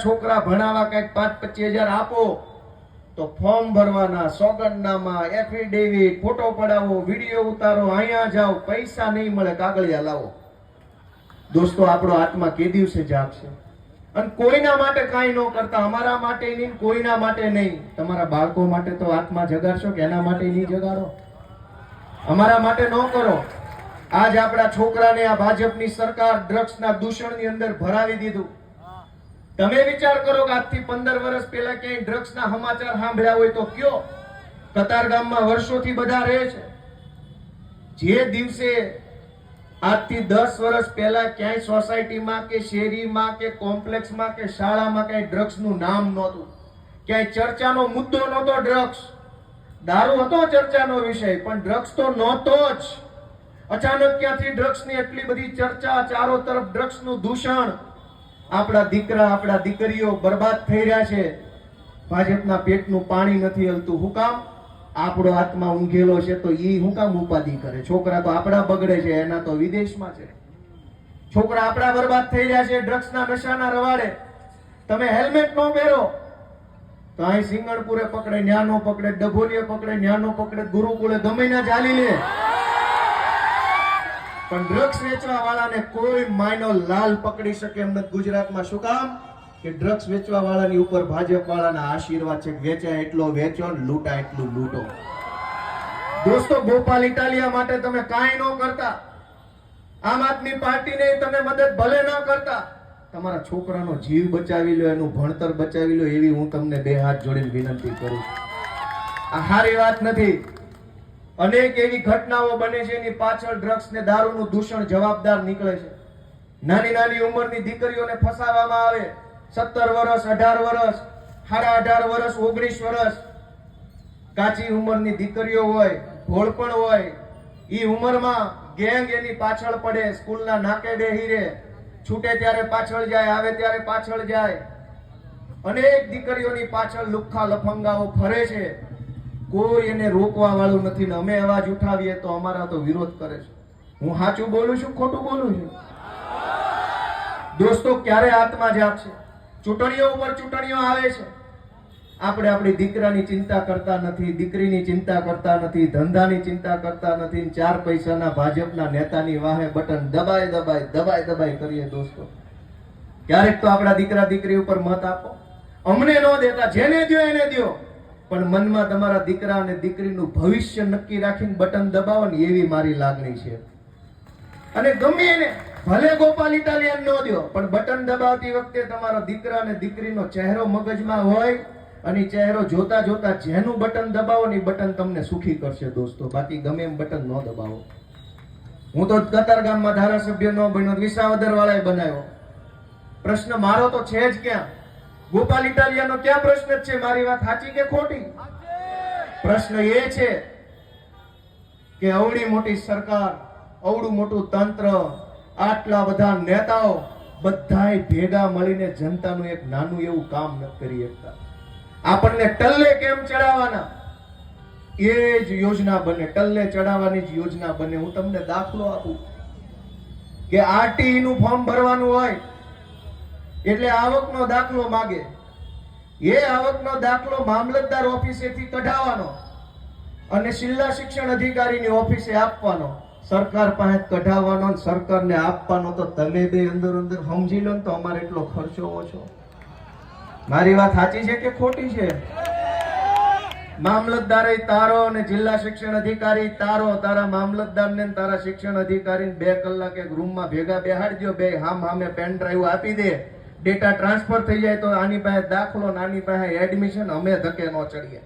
છોકરા ભણાવા કઈક 5-25 હજાર આપો તો ફોર્મ ભરવાના, સોગંદનામા, એફિડેવિટ, ફોટો પડાવો, વિડીયો ઉતારો, અહીંયા જાઓ, પૈસા નહીં મળે, કાગળિયા લાવો. દોસ્તો, આપણો આત્મા કે દિવસે જાગશે? અને કોઈના માટે કાંઈ ન કરતા, અમારા માટે નહીં, કોઈના માટે નહીં. તમારા બાળકો માટે તો આત્મા જગાડશો કે એના માટે નહીં જગાડો? અમારા માટે ન કરો. આજ આપણા છોકરાને આ ભાજપની સરકાર ડ્રગ્સના દૂષણની અંદર ભરાવી દીધું. તમે વિચાર કરો કે આજથી 15 વર્ષ પહેલા ક્યાંય ડ્રગ્સના સમાચાર સાંભળ્યા હોય તો કયો? કતારગામમાં વર્ષોથી બધા રહે છે. જે દિવસે આજથી 10 વર્ષ પહેલા ક્યાંય સોસાયટીમાં કે શેરીમાં કે કોમ્પ્લેક્સમાં કે શાળામાં ક્યાંય ડ્રગ્સનું નામ નહોતું, ક્યાંય ચર્ચાનો મુદ્દો નહોતો ડ્રગ્સ. દારૂ હતો ચર્ચાનો વિષય, પણ ડ્રગ્સ તો નહોતો જ. અચાનક ક્યાંથી ડ્રગ્સની એટલી બધી ચર્ચા, ચારો તરફ ડ્રગ્સનું દૂષણ. આપણા દીકરા, આપણા દીકરીઓ બરબાદ થઈ રહ્યા છે. ભાજપના પેટનું પાણી નથી હલતું. હું કામ? આપણો આત્મા ઊંઘેલો છે તો ઈ હું કામ ઉપાધિ કરે? છોકરા તો આપણા બગડે છે, એના તો વિદેશમાં છે. છોકરા આપણા બરબાદ થઈ રહ્યા છે ડ્રગ્સના નશાના રવાડે. તમે હેલ્મેટ ન પહેરો તો અહીં સિંગણપુરે પકડે, ન્યાનો પકડે, ડભોલીએ પકડે, ન્યાનો પકડે, ગુરુકુળે ગમે ના ચાલી લે. પણ ડ્રગ્સ વેચવા વાળાને કોઈ માયનો લાલ પકડી શકે એમ નથી ગુજરાતમાં. શું કામ? કે ડ્રગ્સ વેચવા વાળાની ઉપર ભાજપ વાળાના આશીર્વાદ છે. વેચાય એટલો વેચો, લૂંટા એટલું લૂંટો. દોસ્તો, ગોપાલ ઇટાલિયા માટે તમે કાંઈ ન કરતા, આમ આદમી પાર્ટીને તમે મદદ ભલે ન કરતા, તમારા છોકરાનો જીવ બચાવી લો, એનું ભણતર બચાવી લો, એવી હું તમને 2 હાથ જોડીને વિનંતી કરું છું. આ સારી વાત નથી. અનેક એવી ઘટનાઓ બને છે, એની પાછળ ડ્રગ્સ ને દારૂનું દૂષણ જવાબદાર નીકળે છે. નાની નાની ઉંમરની દીકરીઓને ફસાવવામાં આવે. 17 વર્ષ, 18 વર્ષ, 18.5 વર્ષ, 19 વર્ષ કાચી ઉંમરની દીકરીઓ હોય, ભોળપણ હોય. ઈ ઉંમરમાં ગેંગ એની પાછળ પડે, સ્કૂલના નાકે બેહી રહે, છૂટે ત્યારે પાછળ જાય, આવે ત્યારે પાછળ જાય. અનેક દીકરીઓની પાછળ લુખ્ખા લફંગાઓ ફરે છે. કોઈ એને રોકવા વાળું નથી ને અમે અવાજ ઉઠાવીએ તો અમારા તો વિરોધ કરે છે. હું સાચું બોલું છું, ખોટું બોલું છું? દોસ્તો, ક્યારે આત્મા જાગશે? ચૂંટણીઓ ઉપર ચૂંટણીઓ આવે છે, આપણે આપણી દીકરાની ચિંતા કરતા નથી, દીકરીની ચિંતા કરતા નથી, ધંધાની ચિંતા કરતા નથી. 4 પૈસાના ભાજપના નેતાની વાહે બટન દબાઈ કરીએ. દોસ્તો, ક્યારેક તો આપણા દીકરા દીકરી ઉપર મત આપો. અમને ન દેતા, જેને દો એને દો, પણ મનમાં તમારા દીકરા અને દીકરીનું ભવિષ્ય નક્કી રાખીને બટન દબાવો ને, એવી મારી લાગણી છે. અને ગમે એને, ભલે ગોપાલ ઇટાલિયન ન દો, પણ બટન દબાવતી વખતે તમારા દીકરા અને દીકરીનો ચહેરો મગજમાં હોય, અને ચહેરો જોતા જોતા જેનું બટન દબાવો ને, બટન તમને સુખી કરશે. દોસ્તો, બાકી ગમે એમ બટન ન દબાવો. હું તો કતારગામમાં ધારાસભ્ય ન બન્યો, વિસાવદર વાળાએ બનાવ્યો. પ્રશ્ન મારો તો છે જ ક્યાં? ગોપાલ ઇટાલિયાનો ક્યાં પ્રશ્ન છે? મારી વાત સાચી કે ખોટી? પ્રશ્ન એ છે કે અવળી મોટી સરકાર, અવળું મોટું તંત્ર, આટલા બધા નેતાઓ બધાય ભેગા મળીને જનતાનું એક નાનું એવું કામ ન કરી શકતા. આપણને ટલ્લે કેમ ચડાવવાના એ જ યોજના બને, ટલ્લે ચડાવવાની જ યોજના બને. હું તમને દાખલો આપું કે આરટીઈ નું ફોર્મ ભરવાનું હોય એટલે આવકનો દાખલો માગે. એ આવકનો દાખલો મામલતદાર ઓફિસેથી કઢાવવાનો અને જિલ્લા શિક્ષણ અધિકારીની ઓફિસે આપવાનો. સરકાર પાસે કઢાવવાનો, સરકારને આપવાનો. તો તમે બે અંદર સમજી લો ને, તો અમારે એટલો ખર્ચો ઓછો. મારી વાત સાચી છે કે ખોટી છે? મામલતદારે તારો અને જિલ્લા શિક્ષણ અધિકારી તારો. તારા મામલતદારને તારા શિક્ષણ અધિકારીને 2 કલાક એક રૂમમાં ભેગા બેહાડજો. બે હામે પેન ડ્રાઈવ આપી દે, ડેટા ટ્રાન્સફર થઈ જાય તો આની પાસે દાખલો, આની પાસે એડમિશન. અમે ધકે ન ચડીએ.